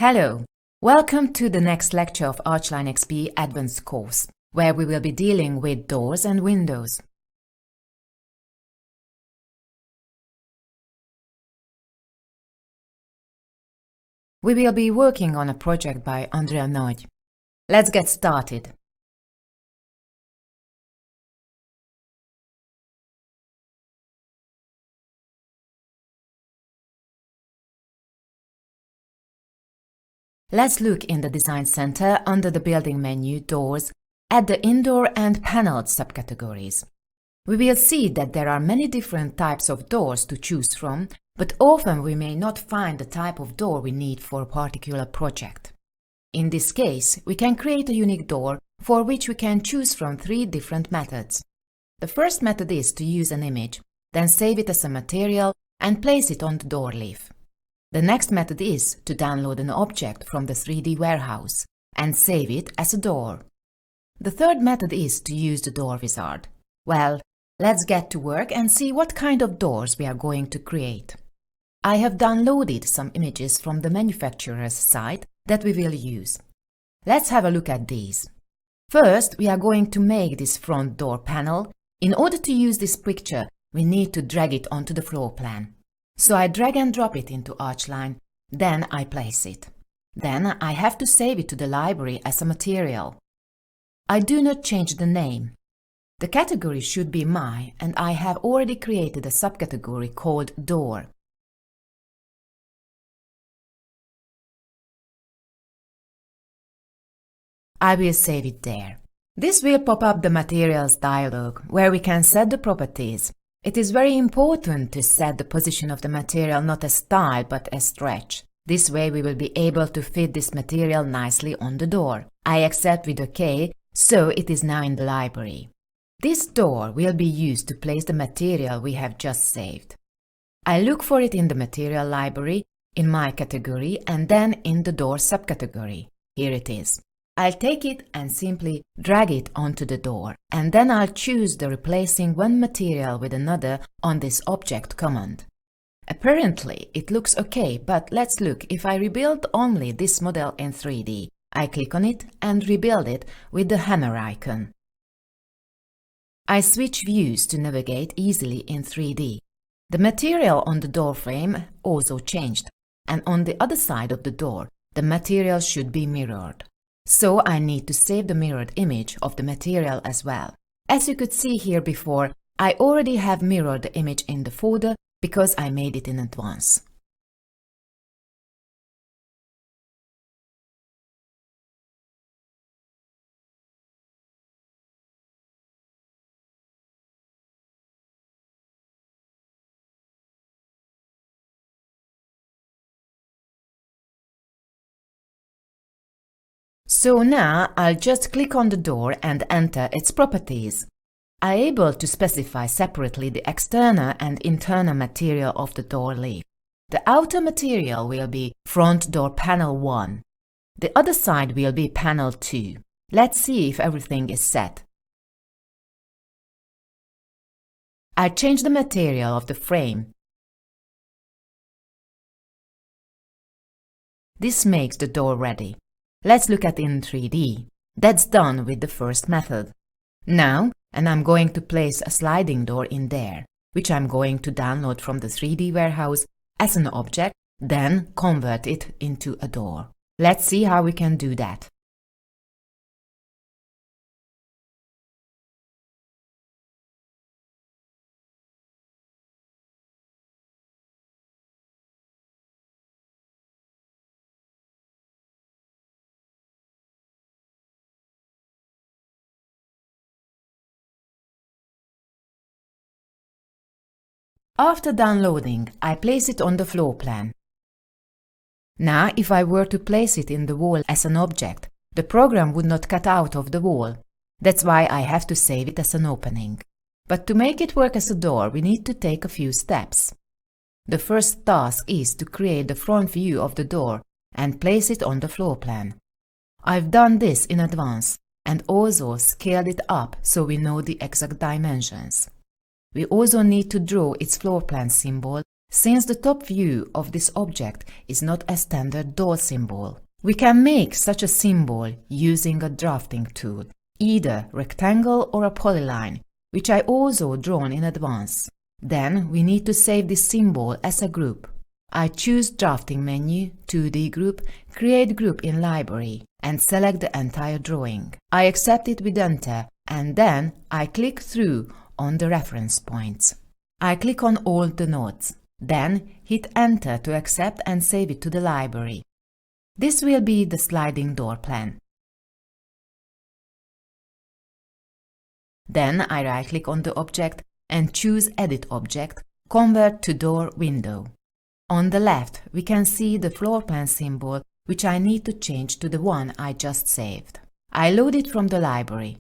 Hello! Welcome to the next lecture of ARCHLine.XP Advanced course, where we will be dealing with doors and windows. We will be working on a project by Andrea Nagy. Let's get started. Let's look in the Design Center under the Building menu, Doors, at the Indoor and Paneled subcategories. We will see that there are many different types of doors to choose from, but often we may not find the type of door we need for a particular project. In this case, we can create a unique door for which we can choose from three different methods. The first method is to use an image, then save it as a material and place it on the door leaf. The next method is to download an object from the 3D warehouse and save it as a door. The third method is to use the door wizard. Well, let's get to work and see what kind of doors we are going to create. I have downloaded some images from the manufacturer's site that we will use. Let's have a look at these. First, we are going to make this front door panel. In order to use this picture, we need to drag it onto the floor plan. So I drag and drop it into ARCHLine, then I place it. Then I have to save it to the library as a material. I do not change the name. The category should be My, and I have already created a subcategory called Door. I will save it there. This will pop up the Materials dialog, where we can set the properties. It is very important to set the position of the material not as style but as stretch. This way we will be able to fit this material nicely on the door. I accept with OK, so it is now in the library. This door will be used to place the material we have just saved. I look for it in the Material library, in My category, and then in the Door subcategory. Here it is. I'll take it and simply drag it onto the door, and then I'll choose the replacing one material with another on this object command. Apparently it looks okay, but let's look. If I rebuild only this model in 3D, I click on it and rebuild it with the hammer icon. I switch views to navigate easily in 3D. The material on the door frame also changed, and on the other side of the door, the material should be mirrored. So I need to save the mirrored image of the material as well. As you could see here before, I already have mirrored the image in the folder because I made it in advance. So now I'll just click on the door and enter its properties. I'm able to specify separately the external and internal material of the door leaf. The outer material will be front door panel 1. The other side will be panel 2. Let's see if everything is set. I change the material of the frame. This makes the door ready. Let's look at it in 3D. That's done with the first method. Now, I'm going to place a sliding door in there, which I'm going to download from the 3D warehouse as an object, then convert it into a door. Let's see how we can do that. After downloading, I place it on the floor plan. Now, if I were to place it in the wall as an object, the program would not cut out of the wall. That's why I have to save it as an opening. But to make it work as a door, we need to take a few steps. The first task is to create the front view of the door and place it on the floor plan. I've done this in advance and also scaled it up so we know the exact dimensions. We also need to draw its floor plan symbol Since the top view of this object is not a standard door symbol, we can make such a symbol using a drafting tool, either rectangle or a polyline, which I also drawn in advance. Then we need to save this symbol as a group. I choose Drafting menu, 2D group, Create group in Library, and select the entire drawing. I accept it with Enter, and then I click through on the reference points. I click on all the nodes, then hit Enter to accept and save it to the library. This will be the sliding door plan. Then I right-click on the object and choose Edit Object, Convert to Door Window. On the left, we can see the floor plan symbol, which I need to change to the one I just saved. I load it from the library.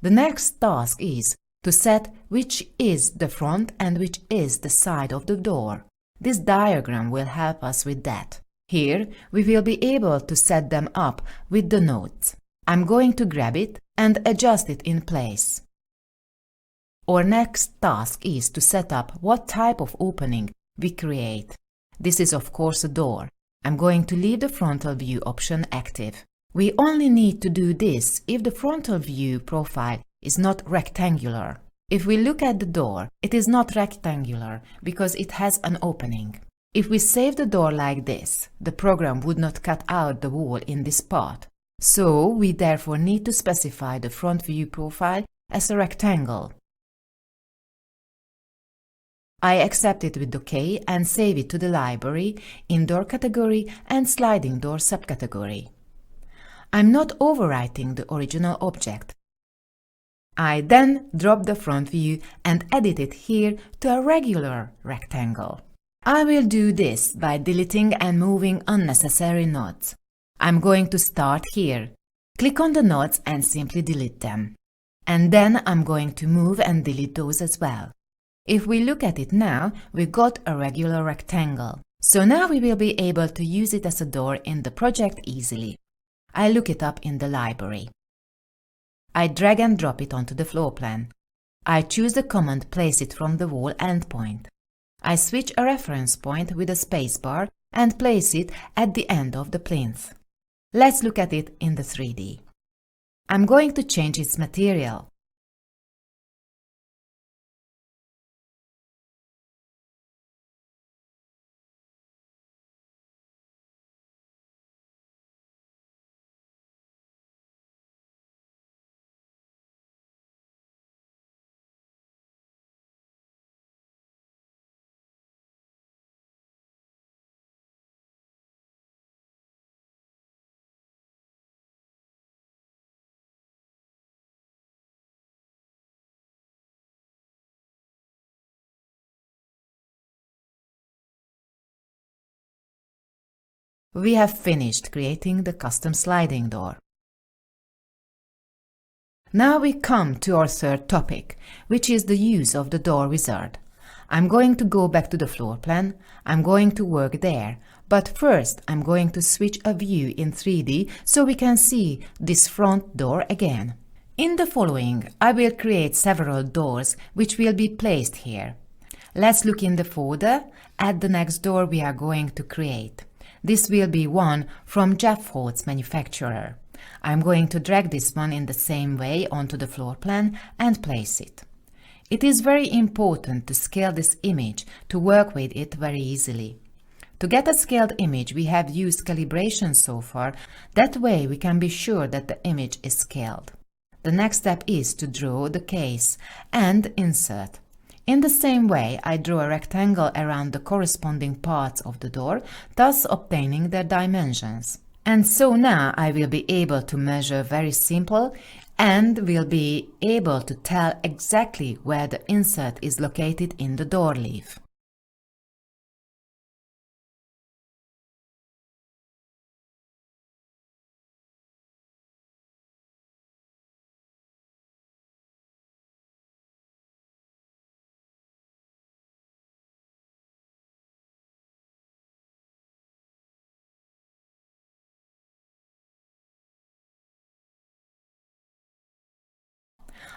The next task is to set which is the front and which is the side of the door. This diagram will help us with that. Here, we will be able to set them up with the nodes. I'm going to grab it and adjust it in place. Our next task is to set up what type of opening we create. This is of course a door. I'm going to leave the frontal view option active. We only need to do this if the frontal view profile is not rectangular. If we look at the door, it is not rectangular because it has an opening. If we save the door like this, the program would not cut out the wall in this part. So we therefore need to specify the front view profile as a rectangle. I accept it with OK and save it to the library, indoor category and sliding door subcategory. I'm not overwriting the original object. I then drop the front view and edit it here to a regular rectangle. I will do this by deleting and moving unnecessary nodes. I'm going to start here. Click on the nodes and simply delete them. And then I'm going to move and delete those as well. If we look at it now, we got a regular rectangle. So now we will be able to use it as a door in the project easily. I look it up in the library. I drag and drop it onto the floor plan. I choose the command Place it from the wall endpoint. I switch a reference point with a spacebar and place it at the end of the plinth. Let's look at it in the 3D. I'm going to change its material. We have finished creating the custom sliding door. Now we come to our third topic, which is the use of the door wizard. I'm going to go back to the floor plan. I'm going to work there. But first, I'm going to switch a view in 3D so we can see this front door again. In the following, I will create several doors which will be placed here. Let's look in the folder at the next door we are going to create. This will be one from Jeff Holt's manufacturer. I'm going to drag this one in the same way onto the floor plan and place it. It is very important to scale this image to work with it very easily. To get a scaled image, we have used calibration so far. That way we can be sure that the image is scaled. The next step is to draw the case and insert. In the same way, I draw a rectangle around the corresponding parts of the door, thus obtaining their dimensions. And so now I will be able to measure very simple and will be able to tell exactly where the insert is located in the door leaf.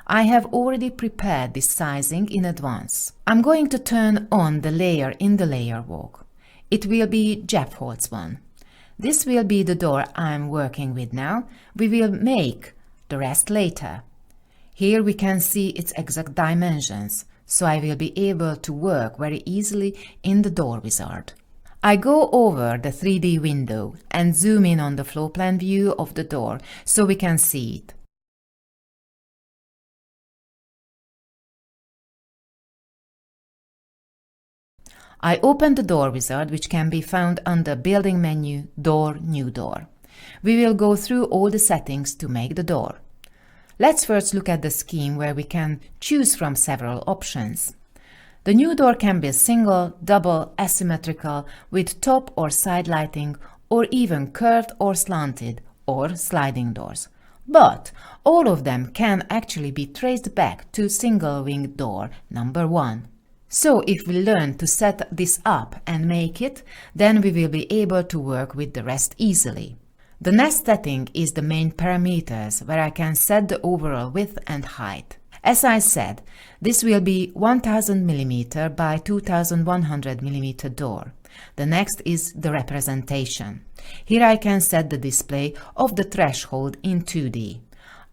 I have already prepared this sizing in advance. I'm going to turn on the layer in the layer walk. It will be Japholt's one. This will be the door I'm working with now. We will make the rest later. Here we can see its exact dimensions, so I will be able to work very easily in the door wizard. I go over the 3D window and zoom in on the floor plan view of the door so we can see it. I open the door wizard, which can be found under Building menu, Door, New Door. We will go through all the settings to make the door. Let's first look at the scheme where we can choose from several options. The new door can be single, double, asymmetrical, with top or side lighting, or even curved or slanted, or sliding doors. But all of them can actually be traced back to single-winged door number 1. So if we learn to set this up and make it, then we will be able to work with the rest easily. The next setting is the main parameters, where I can set the overall width and height. As I said, this will be 1000 mm by 2100 mm door. The next is the representation. Here I can set the display of the threshold in 2D.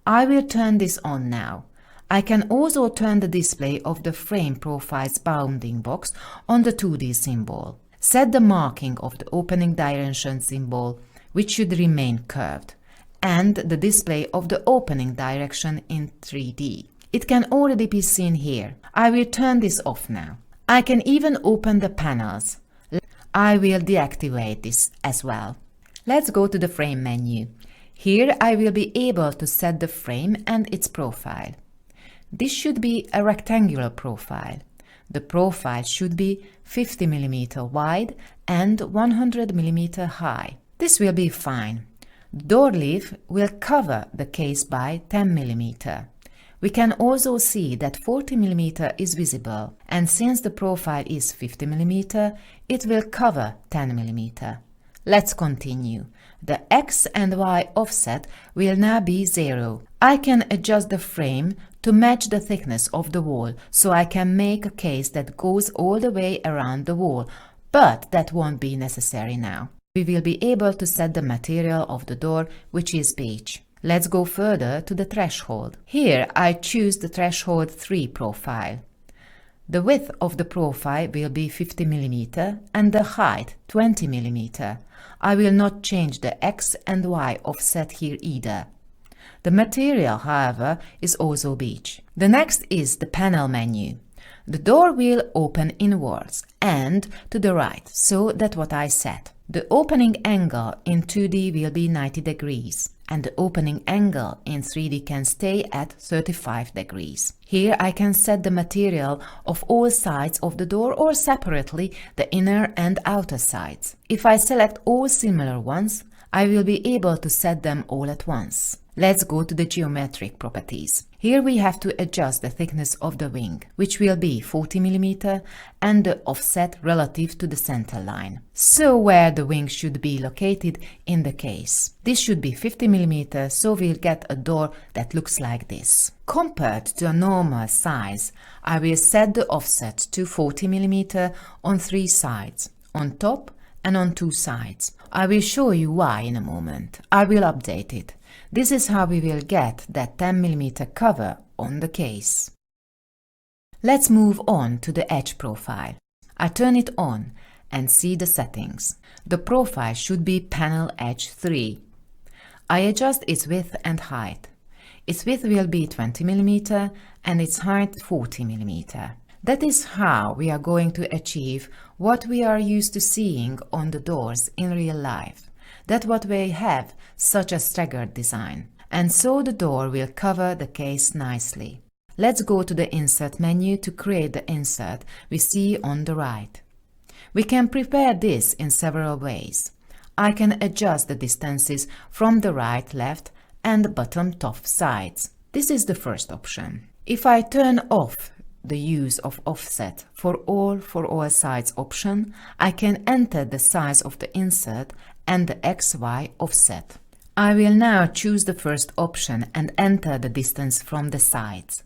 I will turn this on now. I can also turn the display of the frame profile's bounding box on the 2D symbol. Set the marking of the opening direction symbol, which should remain curved, and the display of the opening direction in 3D. It can already be seen here. I will turn this off now. I can even open the panels. I will deactivate this as well. Let's go to the frame menu. Here I will be able to set the frame and its profile. This should be a rectangular profile. The profile should be 50 mm wide and 100 mm high. This will be fine. The door leaf will cover the case by 10 mm. We can also see that 40 mm is visible, and since the profile is 50 mm, it will cover 10 mm. Let's continue. The X and Y offset will now be 0. I can adjust the frame to match the thickness of the wall, so I can make a case that goes all the way around the wall, but that won't be necessary now. We will be able to set the material of the door, which is beige. Let's go further to the threshold. Here I choose the threshold 3 profile. The width of the profile will be 50 mm and the height 20 mm. I will not change the X and Y offset here either. The material, however, is also beige. The next is the panel menu. The door will open inwards and to the right, so that's what I set. The opening angle in 2D will be 90 degrees, and the opening angle in 3D can stay at 35 degrees. Here I can set the material of all sides of the door or separately the inner and outer sides. If I select all similar ones, I will be able to set them all at once. Let's go to the geometric properties. Here we have to adjust the thickness of the wing, which will be 40 mm, and the offset relative to the center line. So where the wing should be located in the case. This should be 50 mm, so we'll get a door that looks like this. Compared to a normal size, I will set the offset to 40 mm on 3 sides, on top and on 2 sides. I will show you why in a moment. I will update it. This is how we will get that 10 mm cover on the case. Let's move on to the edge profile. I turn it on and see the settings. The profile should be panel edge 3. I adjust its width and height. Its width will be 20 mm and its height 40 mm. That is how we are going to achieve what we are used to seeing on the doors in real life. That's what we have such a staggered design. And so the door will cover the case nicely. Let's go to the Insert menu to create the insert we see on the right. We can prepare this in several ways. I can adjust the distances from the right, left, and bottom top sides. This is the first option. If I turn off the use of offset for all sides option, I can enter the size of the insert and the XY offset. I will now choose the first option and enter the distance from the sides.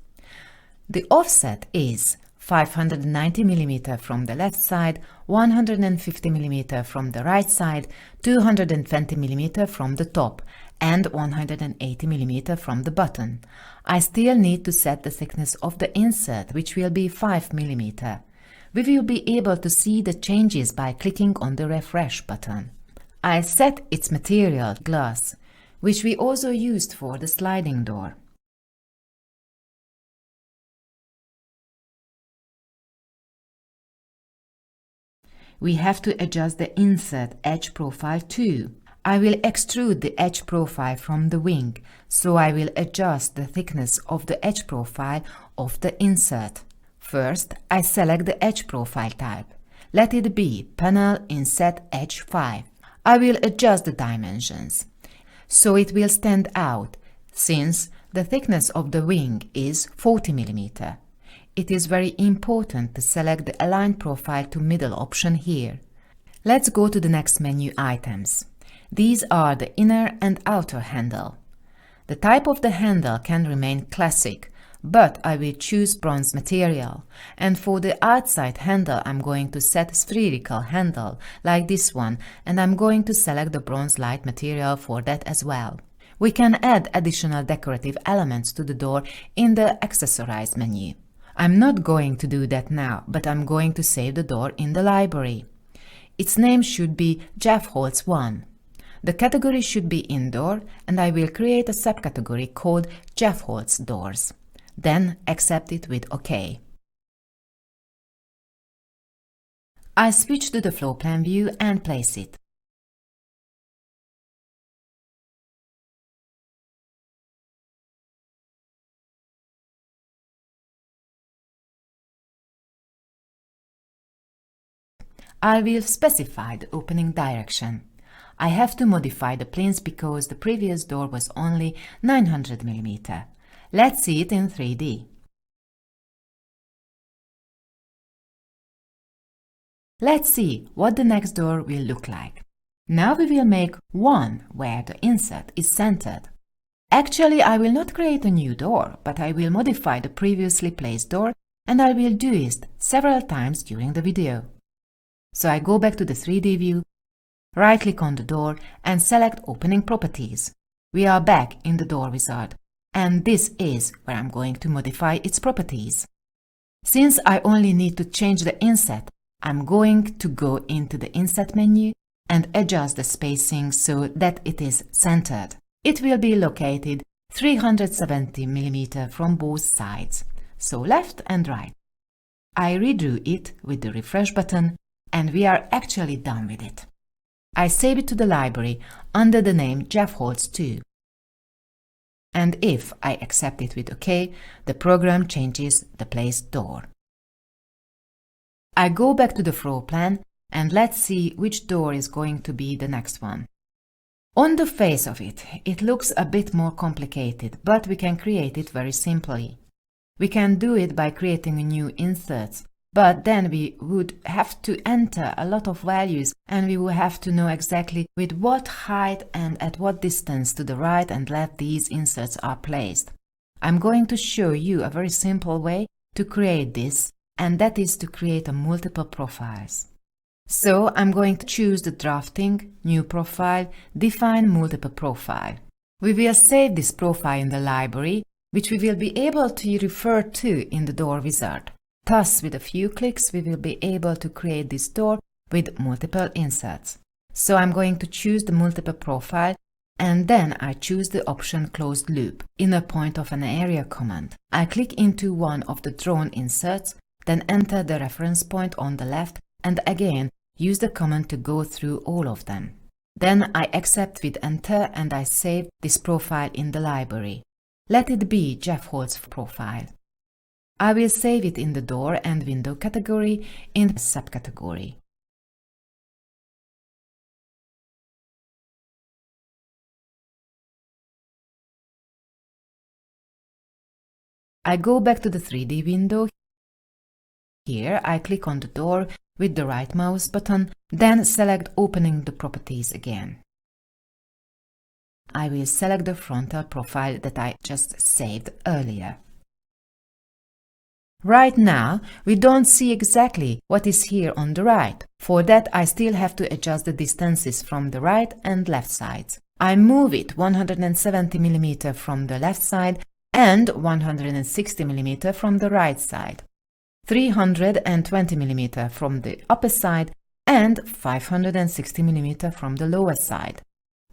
The offset is 590 mm from the left side, 150 mm from the right side, 220 mm from the top, and 180 mm from the bottom. I still need to set the thickness of the insert, which will be 5 mm. We will be able to see the changes by clicking on the refresh button. I set its material glass, which we also used for the sliding door. We have to adjust the insert edge profile too. I will extrude the edge profile from the wing, so I will adjust the thickness of the edge profile of the insert. First, I select the edge profile type. Let it be Panel Inset Edge 5. I will adjust the dimensions, so it will stand out, since the thickness of the wing is 40 mm. It is very important to select the Align Profile to Middle option here. Let's go to the next menu items. These are the inner and outer handle. The type of the handle can remain classic, but I will choose bronze material, and for the outside handle I'm going to set spherical handle like this one, and I'm going to select the bronze light material for that as well. We can add additional decorative elements to the door in the Accessorize menu. I'm not going to do that now, but I'm going to save the door in the library. Its name should be Jeff Holtz 1. The category should be Indoor, and I will create a subcategory called Jeff Holtz Doors. Then accept it with OK. I switch to the floor plan view and place it. I will specify the opening direction. I have to modify the planes because the previous door was only 900 mm. Let's see it in 3D. Let's see what the next door will look like. Now we will make one where the insert is centered. Actually, I will not create a new door, but I will modify the previously placed door, and I will do it several times during the video. So I go back to the 3D view, right-click on the door and select Opening Properties. We are back in the door wizard, and this is where I'm going to modify its properties. Since I only need to change the inset, I'm going to go into the Inset menu and adjust the spacing so that it is centered. It will be located 370 mm from both sides, so left and right. I redrew it with the refresh button, and we are actually done with it. I save it to the library under the name Jeff Holtz 2. And if I accept it with OK, the program changes the placed door. I go back to the floor plan and let's see which door is going to be the next one. On the face of it, it looks a bit more complicated, but we can create it very simply. We can do it by creating a new insert, but then we would have to enter a lot of values and we would have to know exactly with what height and at what distance to the right and left these inserts are placed. I'm going to show you a very simple way to create this, and that is to create a multiple profiles. So I'm going to choose the Drafting, New Profile, Define Multiple Profile. We will save this profile in the library, which we will be able to refer to in the door wizard. Thus, with a few clicks, we will be able to create this door with multiple inserts. So I'm going to choose the multiple profile, and then I choose the option Closed Loop, inner point of an area command. I click into one of the drawn inserts, then enter the reference point on the left, and again use the command to go through all of them. Then I accept with Enter and I save this profile in the library. Let it be Jeff Holtz profile. I will save it in the Door and Window category in the subcategory. I go back to the 3D window. Here I click on the door with the right mouse button, then select Opening the Properties again. I will select the frontal profile that I just saved earlier. Right now, we don't see exactly what is here on the right. For that, I still have to adjust the distances from the right and left sides. I move it 170 mm from the left side and 160 mm from the right side, 320 mm from the upper side and 560 mm from the lower side.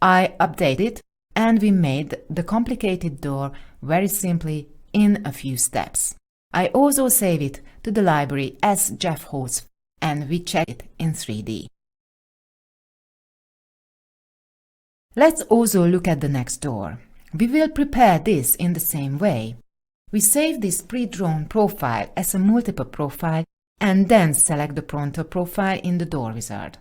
I update it and we made the complicated door very simply in a few steps. I also save it to the library as Jeff Holtz and we check it in 3D. Let's also look at the next door. We will prepare this in the same way. We save this pre-drawn profile as a multiple profile and then select the frontal profile in the door wizard.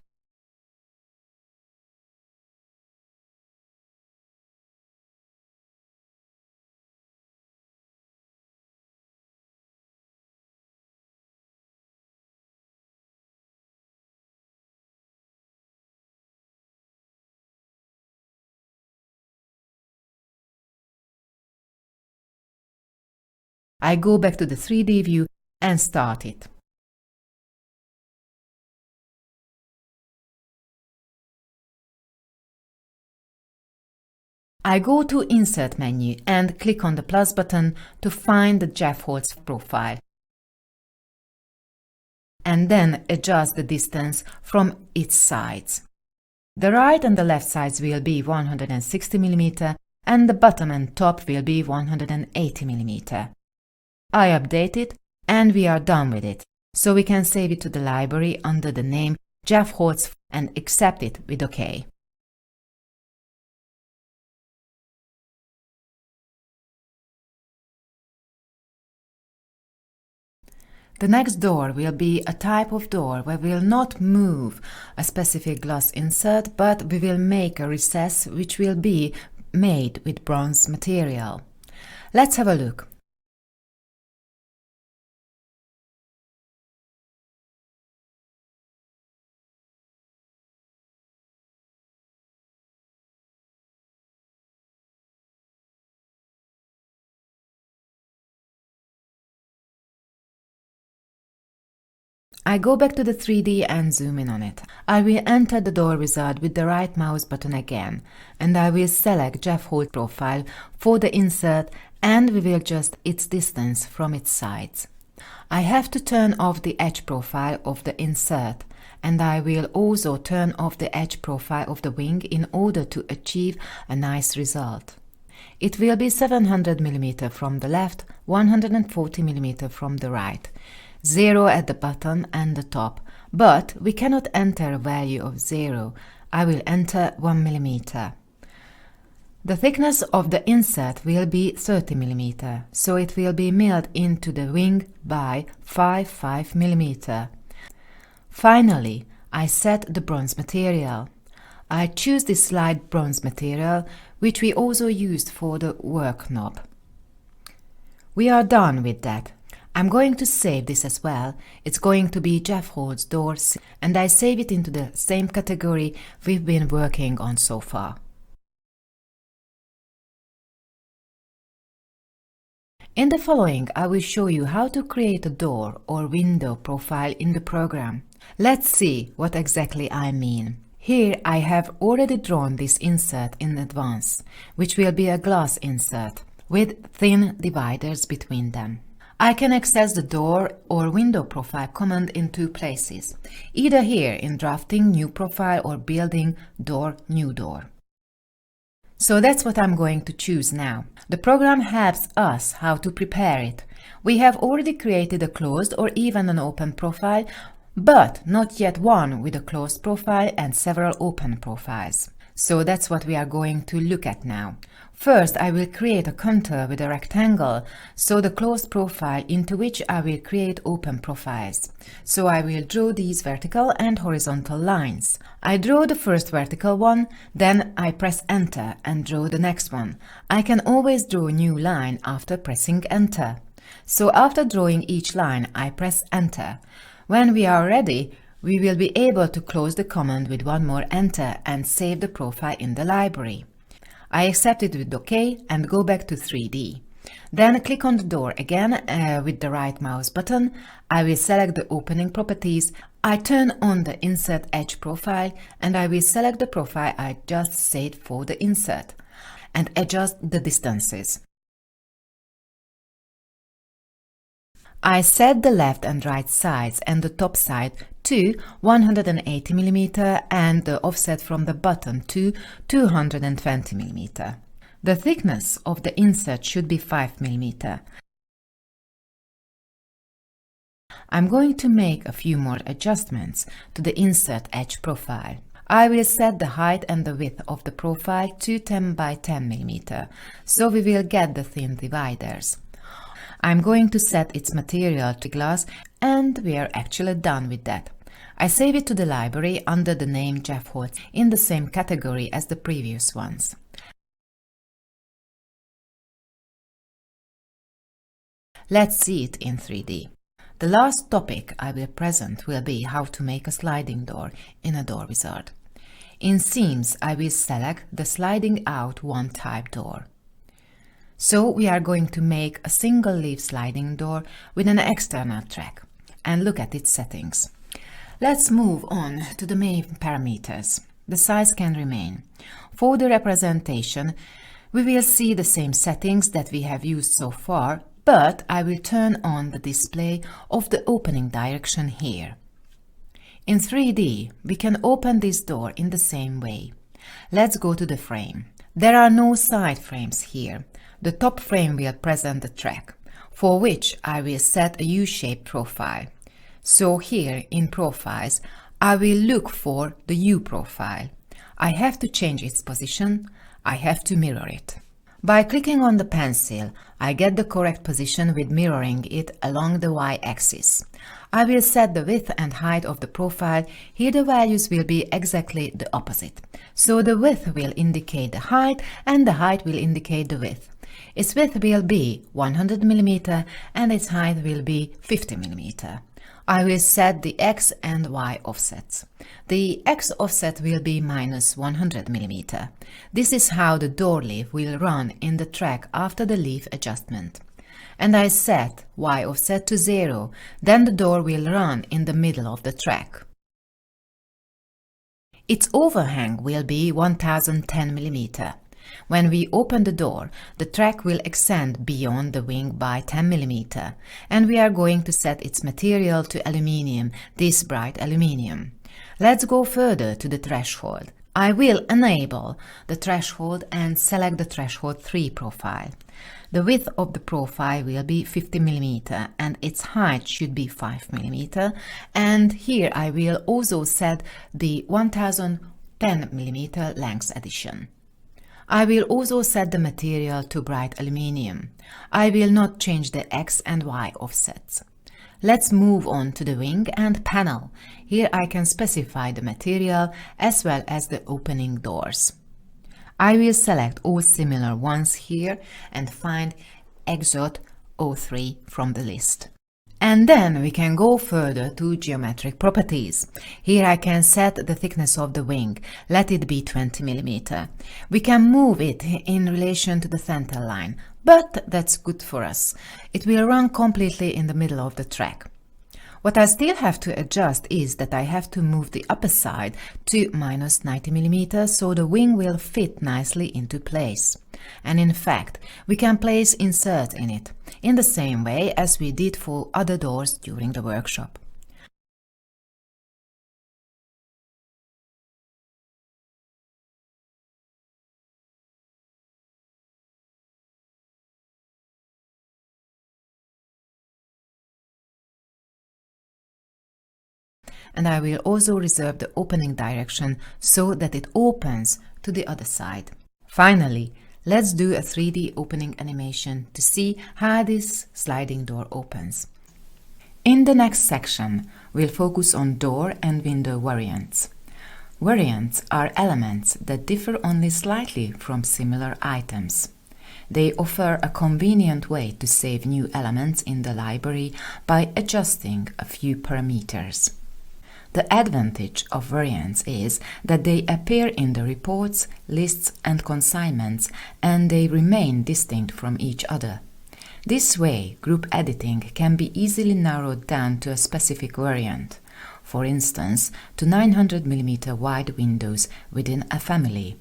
I go back to the 3D view and start it. I go to Insert menu and click on the plus button to find the Jeff Holtz profile. And then adjust the distance from its sides. The right and the left sides will be 160 mm and the bottom and top will be 180 mm. I update it and we are done with it, so we can save it to the library under the name Jeff Holtz and accept it with OK. The next door will be a type of door where we will not move a specific glass insert, but we will make a recess which will be made with bronze material. Let's have a look. I go back to the 3D and zoom in on it. I will enter the door wizard with the right mouse button again, and I will select Jeff Holtz profile for the insert and we will adjust its distance from its sides. I have to turn off the edge profile of the insert, and I will also turn off the edge profile of the wing in order to achieve a nice result. It will be 700 mm from the left, 140 mm from the right. 0 at the bottom and the top, but we cannot enter a value of 0. I will enter 1 mm. The thickness of the insert will be 30 mm, so it will be milled into the wing by 5 mm. Finally, I set the bronze material. I choose this light bronze material, which we also used for the work knob. We are done with that. I'm going to save this as well. It's going to be Jeff Holtz doors, and I save it into the same category we've been working on so far. In the following, I will show you how to create a door or window profile in the program. Let's see what exactly I mean. Here I have already drawn this insert in advance, which will be a glass insert with thin dividers between them. I can access the door or window profile command in two places, either here in drafting new profile or building door new door. So that's what I'm going to choose now. The program helps us how to prepare it. We have already created a closed or even an open profile, but not yet one with a closed profile and several open profiles. So that's what we are going to look at now. First, I will create a contour with a rectangle, so the closed profile into which I will create open profiles. So I will draw these vertical and horizontal lines. I draw the first vertical one, then I press Enter and draw the next one. I can always draw a new line after pressing Enter. So after drawing each line, I press Enter. When we are ready, we will be able to close the command with one more Enter and save the profile in the library. I accept it with OK and go back to 3D. Then click on the door again with the right mouse button. I will select the opening properties. I turn on the Insert Edge profile and I will select the profile I just set for the insert and adjust the distances. I set the left and right sides and the top side to 180 mm and the offset from the bottom to 220 mm. The thickness of the insert should be 5 mm. I'm going to make a few more adjustments to the Insert Edge profile. I will set the height and the width of the profile to 10 by 10 mm, so we will get the thin dividers. I'm going to set its material to glass and we are actually done with that. I save it to the library under the name Jeff Holtz in the same category as the previous ones. Let's see it in 3D. The last topic I will present will be how to make a sliding door in a door wizard. In Themes, I will select the sliding out one type door. So we are going to make a single leaf sliding door with an external track and look at its settings. Let's move on to the main parameters. The size can remain. For the representation, we will see the same settings that we have used so far, but I will turn on the display of the opening direction here. In 3D, we can open this door in the same way. Let's go to the frame. There are no side frames here. The top frame will present the track, for which I will set a U-shaped profile. So here in Profiles, I will look for the U profile. I have to change its position. I have to mirror it. By clicking on the pencil, I get the correct position with mirroring it along the y-axis. I will set the width and height of the profile. Here the values will be exactly the opposite. So the width will indicate the height and the height will indicate the width. Its width will be 100 mm and its height will be 50 mm. I will set the X and Y offsets. The X offset will be minus 100 mm. This is how the door leaf will run in the track after the leaf adjustment. And I set Y offset to 0, then the door will run in the middle of the track. Its overhang will be 1010 mm. When we open the door, the track will extend beyond the wing by 10 mm, and we are going to set its material to aluminium, this bright aluminium. Let's go further to the threshold. I will enable the threshold and select the threshold 3 profile. The width of the profile will be 50 mm and its height should be 5 mm, and here I will also set the 1010 mm length addition. I will also set the material to bright aluminium. I will not change the X and Y offsets. Let's move on to the wing and panel. Here I can specify the material as well as the opening doors. I will select all similar ones here and find Exot 03 from the list. And then we can go further to geometric properties. Here I can set the thickness of the wing, let it be 20 mm. We can move it in relation to the center line, but that's good for us. It will run completely in the middle of the track. What I still have to adjust is that I have to move the upper side to minus 90 mm so the wing will fit nicely into place. And in fact, we can place inserts in it, in the same way as we did for other doors during the workshop. And I will also reserve the opening direction so that it opens to the other side. Finally, let's do a 3D opening animation to see how this sliding door opens. In the next section, we'll focus on door and window variants. Variants are elements that differ only slightly from similar items. They offer a convenient way to save new elements in the library by adjusting a few parameters. The advantage of variants is that they appear in the reports, lists and consignments, and they remain distinct from each other. This way, group editing can be easily narrowed down to a specific variant, for instance, to 900 mm wide windows within a family.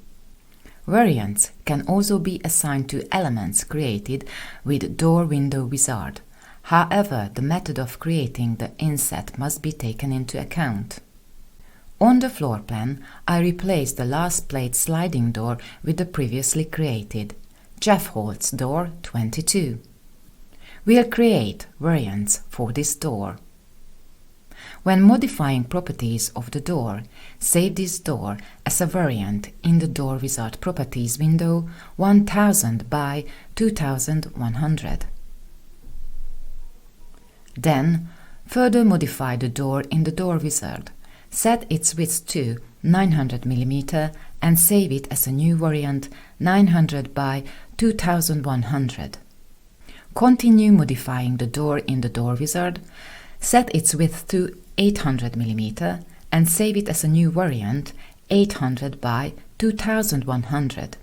Variants can also be assigned to elements created with Door Window Wizard. However, the method of creating the inset must be taken into account. On the floor plan, I replaced the last plate sliding door with the previously created Jeff Holt's door 22. We'll create variants for this door. When modifying properties of the door, save this door as a variant in the Door Wizard Properties window 1000 by 2100. Then, further modify the door in the Door Wizard. Set its width to 900 mm and save it as a new variant 900 by 2100. Continue modifying the door in the Door Wizard. Set its width to 800 mm and save it as a new variant 800 by 2100.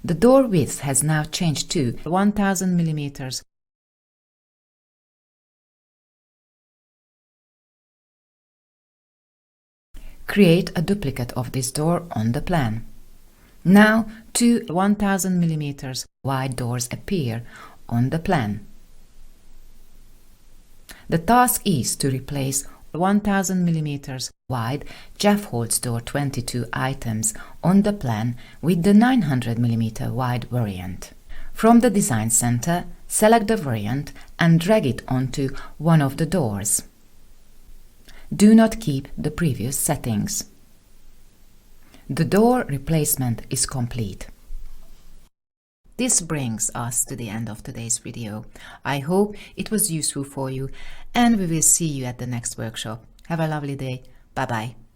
The door width has now changed to 1000 mm. Create a duplicate of this door on the plan. Now, two 1000 mm wide doors appear on the plan. The task is to replace 1000 mm wide Jeff Holt's door 22 items on the plan with the 900 mm wide variant. From the Design Center, select the variant and drag it onto one of the doors. Do not keep the previous settings. The door replacement is complete. This brings us to the end of today's video. I hope it was useful for you, and we will see you at the next workshop. Have a lovely day. Bye-bye.